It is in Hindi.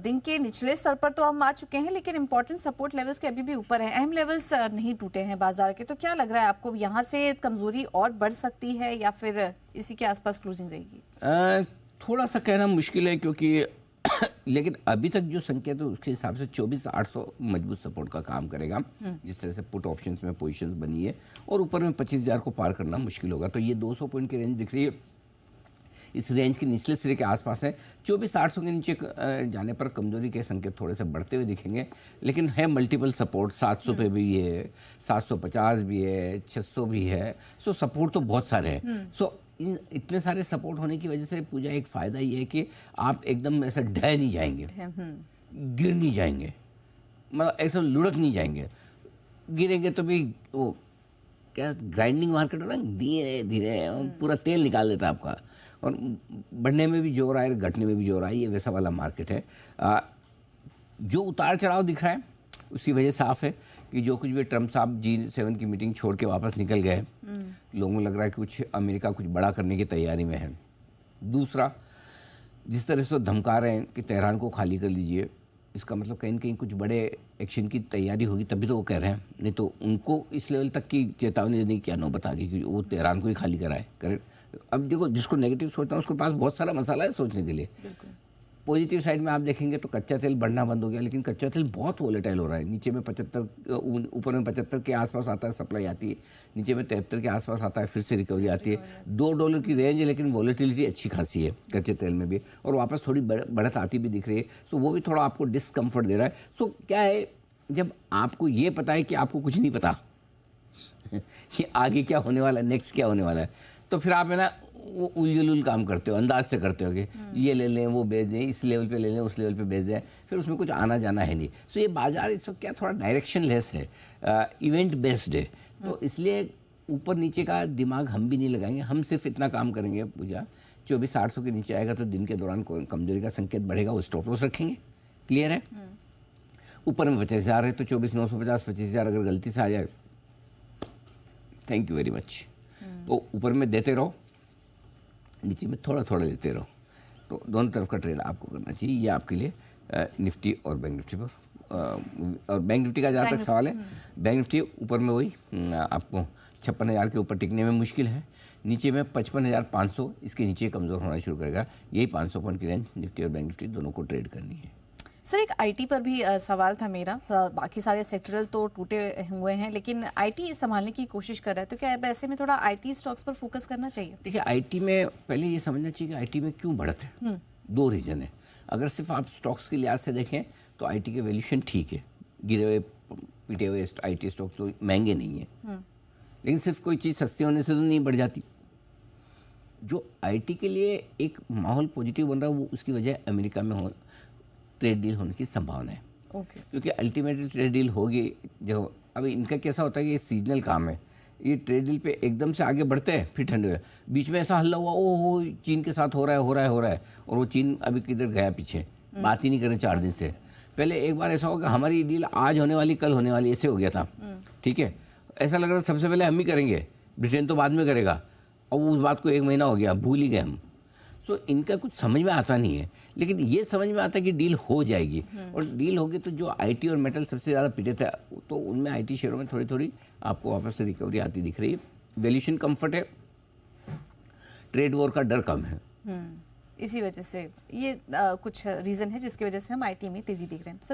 दिन के निचले स्तर पर तो हम आ चुके हैं, लेकिन इंपॉर्टेंट सपोर्ट लेवल्स के अभी भी ऊपर हैं, अहम लेवल्स नहीं टूटे हैं बाजार के। तो क्या लग रहा है आपको, यहाँ से कमजोरी और बढ़ सकती है या फिर इसी के आसपास क्लोजिंग रहेगी? थोड़ा सा कहना मुश्किल है क्योंकि लेकिन अभी तक जो संकेत है उसके हिसाब से 24,800 मजबूत सपोर्ट का काम करेगा, जिस तरह से पुट ऑप्शंस में पोजीशंस बनी है, और ऊपर में 25,000 को पार करना मुश्किल होगा। तो ये 200 पॉइंट की रेंज दिख रही है, इस रेंज के निचले सिरे के आसपास है। 24,800 के नीचे जाने पर कमजोरी के संकेत थोड़े से बढ़ते हुए दिखेंगे, लेकिन है मल्टीपल सपोर्ट। 700 पे भी है, 750 भी है, 600 भी है। सो सपोर्ट तो बहुत सारे हैं। सो इतने सारे सपोर्ट होने की वजह से पूजा एक फ़ायदा ये है कि आप एकदम ऐसा ढह नहीं जाएंगे, गिर नहीं जाएंगे, मतलब ऐसा लुढ़क नहीं जाएंगे। गिरेंगे तो भी वो क्या ग्राइंडिंग मार्केट है ना, धीरे धीरे पूरा तेल निकाल देता है आपका, और बढ़ने में भी जोर आए, घटने में भी जोर आए, ये वैसा वाला मार्केट है। जो उतार चढ़ाव दिख रहा है उसकी वजह साफ है कि जो कुछ भी ट्रम्प साहब G7 की मीटिंग छोड़ के वापस निकल गए, लोगों को लग रहा है कि कुछ अमेरिका कुछ बड़ा करने की तैयारी में है। दूसरा, जिस तरह से धमका रहे हैं कि तेहरान को खाली कर लीजिए, इसका मतलब कहीं न कहीं कुछ बड़े एक्शन की तैयारी होगी, तभी तो वो कह रहे हैं, नहीं तो उनको इस लेवल तक की चेतावनी देने की क्या नौबत आ गई कि वो तेहरान को ही खाली कराए करे। अब देखो, जिसको नेगेटिव सोचता है उसके पास बहुत सारा मसाला है सोचने के लिए। पॉजिटिव साइड में आप देखेंगे तो कच्चा तेल बढ़ना बंद हो गया, लेकिन कच्चा तेल बहुत वोलेटाइल हो रहा है। नीचे में 75, ऊपर में 75 के आसपास आता है, सप्लाई आती है, नीचे में 73 के आसपास आता है, फिर से रिकवरी आती है। $2 की रेंज है, लेकिन वोलेटिलिटी अच्छी खासी है कच्चे तेल में भी, और वापस थोड़ी बढ़त आती भी दिख रही है। सो वो भी थोड़ा आपको डिस्कम्फर्ट दे रहा है। सो क्या है, जब आपको ये पता है कि आपको कुछ नहीं पता कि आगे क्या होने वाला है, नेक्स्ट क्या होने वाला है, तो फिर आप है ना वो उलझुल काम करते हो, अंदाज से करते हो कि ये ले लें, वो बेच दें, इस लेवल पे ले लें, उस लेवल पे बेच दें, फिर उसमें कुछ आना जाना है नहीं। सो ये बाजार इस वक्त क्या थोड़ा डायरेक्शन लेस है, इवेंट बेस्ड है, तो इसलिए ऊपर नीचे का दिमाग हम भी नहीं लगाएंगे। हम सिर्फ इतना काम करेंगे पूजा, 24,800 के नीचे आएगा तो दिन के दौरान कमजोरी का संकेत बढ़ेगा, वो स्टॉप लॉस रखेंगे। क्लियर है? ऊपर में 25,000 है तो 24,950, 25,000 अगर गलती से आ जाए, थैंक यू वेरी मच। तो ऊपर में देते रहो, नीचे में थोड़ा थोड़ा लेते रहो, तो दोनों तरफ का ट्रेड आपको करना चाहिए। ये आपके लिए निफ्टी और बैंक निफ्टी पर, और बैंक निफ्टी का जहाँ तक सवाल है, बैंक निफ्टी ऊपर में वही आपको 56,000 के ऊपर टिकने में मुश्किल है, नीचे में 55,500, इसके नीचे कमज़ोर होना शुरू करेगा। यही 500 पॉइंट की रेंज निफ्टी और बैंक निफ्टी दोनों को ट्रेड करनी है। सर, एक आईटी पर भी सवाल था मेरा। बाकी सारे सेक्टरल तो टूटे हुए हैं, लेकिन आईटी संभालने की कोशिश कर रहा है, तो क्या ऐसे में थोड़ा आईटी स्टॉक्स पर फोकस करना चाहिए? देखिए, आईटी में पहले ये समझना चाहिए कि आईटी में क्यों बढ़त है। दो रीज़न है। अगर सिर्फ आप स्टॉक्स के लिहाज से देखें तो आईटी के वैल्यूएशन ठीक है, गिरे हुए पीटे हुए आईटी स्टॉक तो महंगे नहीं है, लेकिन सिर्फ कोई चीज़ सस्ती होने से तो नहीं बढ़ जाती। जो आईटी के लिए एक माहौल पॉजिटिव बन रहा है, वो उसकी वजह अमेरिका में ट्रेड डील होने की संभावना है। क्योंकि अल्टीमेटली ट्रेड डील होगी। जो अब इनका कैसा होता है कि ये सीजनल काम है, ये ट्रेड डील पे एकदम से आगे बढ़ते हैं, फिर ठंडे हुए, बीच में ऐसा हल्ला हुआ, ओहो चीन के साथ हो रहा है, और वो चीन अभी किधर गया, पीछे बात ही नहीं करें 4 दिन से। पहले एक बार ऐसा होगा, हमारी डील आज होने वाली, कल होने वाली, ऐसे हो गया था। ठीक है, ऐसा लग रहा था सबसे पहले हम ही करेंगे, ब्रिटेन तो बाद में करेगा, और उस बात को 1 महीना हो गया, भूल ही गए हम। सो इनका कुछ समझ में आता नहीं है, लेकिन ये समझ में आता है कि डील हो जाएगी, और डील होगी तो जो आईटी और मेटल सबसे ज़्यादा पिटे थे, तो उनमें आईटी शेयरों में थोड़ी थोड़ी आपको वापस से रिकवरी आती दिख रही है। वैल्यूएशन कंफर्ट है, ट्रेड वॉर का डर कम है। इसी वजह से ये कुछ रीज़न है जिसकी वजह से हम आईटी में तेज़ी देख रहे हैं सर।